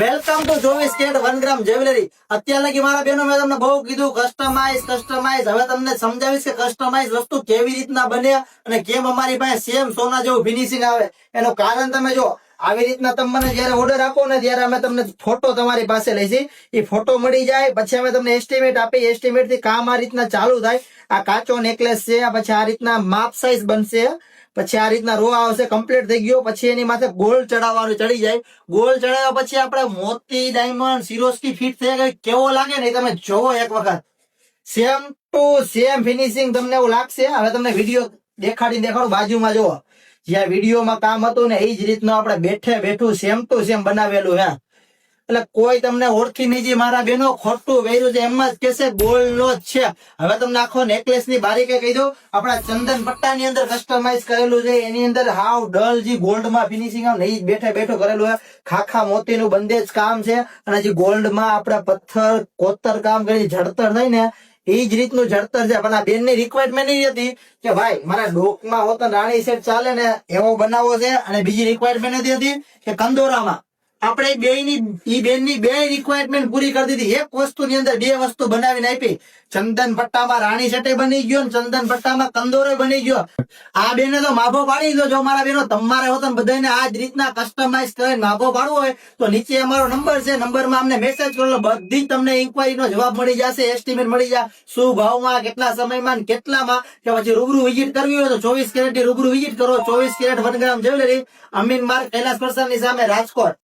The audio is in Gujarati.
Welcome to 24 carat 1 gram jewellery. અત્યાર લગી મારા બહેનો મેં તમને બહુ કીધું કસ્ટમાઇઝ. હવે તમને સમજાવીશ કે કસ્ટમાઇઝ વસ્તુ કેવી રીતના બને અને કેમ અમારી પાસે સેમ સોના જેવું ફિનિશિંગ આવે. એનું કારણ તમે જો, આવી રીતના તમે મને જયારે ઓર્ડર આપો ને ત્યારે અમે તમને ફોટો તમારી પાસે લઈશી. એ ફોટો મળી જાય પછી અમે તમને એસ્ટિમેટ આપી. એસ્ટિમેટ થી કામ આ રીતના ચાલુ થાય. આ કાચો નેકલેસ છે, પછી આ રીતના માપ સાઈઝ બનશે, પછી આ રીતના રો આવશે, કમ્પ્લીટ થઈ ગયો. પછી એની માથે ગોલ્ડ ચડાવવાનું ચડી જાય. ગોલ્ડ ચડાવ્યા પછી આપણે મોતી ડાયમંડ સિરોસ્કી ફિટ થઈ ગઈ. કેવો લાગે ને એ તમે જોવો એક વખત. સેમ ટુ સેમ ફિનિશિંગ તમને એવું લાગશે. હવે તમને વિડીયો દેખાડું, બાજુમાં જોવો. જ્યાં વિડીયોમાં કામ હતું ને એ જ રીતનું આપણે બેઠે બેઠું સેમ ટુ સેમ બનાવેલું હે. એટલે કોઈ તમને ઓળખી નહીં જે મારા બેનો ખોટું વેર્યું છે એમ જ કેસે ગોલ્ડ નો જ છે. હવે તમને આખો નેકલેસ ની બારીકે કહી દઉં. આપણા ચંદન પટ્ટા ની અંદર કસ્ટમાઇઝ કરેલું છે. એની અંદર હાવ ડલ જે ગોલ્ડ માં ફિનિશિંગ આવે ને એ બેઠે બેઠું કરેલું છે. ખાખા મોતી નું બંદેજ કામ છે. અને જે ગોલ્ડ માં આપડા પથ્થર કોતર કામ કરી જડતર થાય ને એ જ રીતનું જડતર છે. પણ આ બેન ની રિક્વાયરમેન્ટ એવી હતી કે ભાઈ મારા ડોકમાં હોતા રાણી સેટ ચાલે ને એવો બનાવવો છે. અને બીજી રિક્વાયરમેન્ટ હતી કે કંદોરામાં આપણે બેનની બે રિક્વાયરમેન્ટ પૂરી કરી દીધી. એક વસ્તુની અંદર બે વસ્તુ બનાવીને આપી. ચંદન પટ્ટામાં રાણી સેટે બની ગયો ને ચંદન પટ્ટામાં કંદોરો બની ગયો. આ બેને તો માભો પાડી દો. જો મારા બેનો તમારે હોતા બધાને આ જ રીતના કસ્ટમાઇઝ કરીને માભો પાડવો હોય તો નીચે અમારો નંબર છે. નંબરમાં અમને મેસેજ કરો. બધી તમને ઇન્ક્વાયરીનો જવાબ મળી જશે. એસ્ટિમેટ મળી જાય. શું ભાવમાં, કેટલા સમયમાં, કેટલામાં, કે પછી રૂબરૂ વિઝિટ કરવી હોય તો 24 કેરેટ રૂબરૂ વિઝિટ કરો. 24 કેરેટ 1 ગ્રામ જ્વેલરી, અમીન માર્ગ, કૈલાસ પ્રસાદની સામે, રાજકોટ.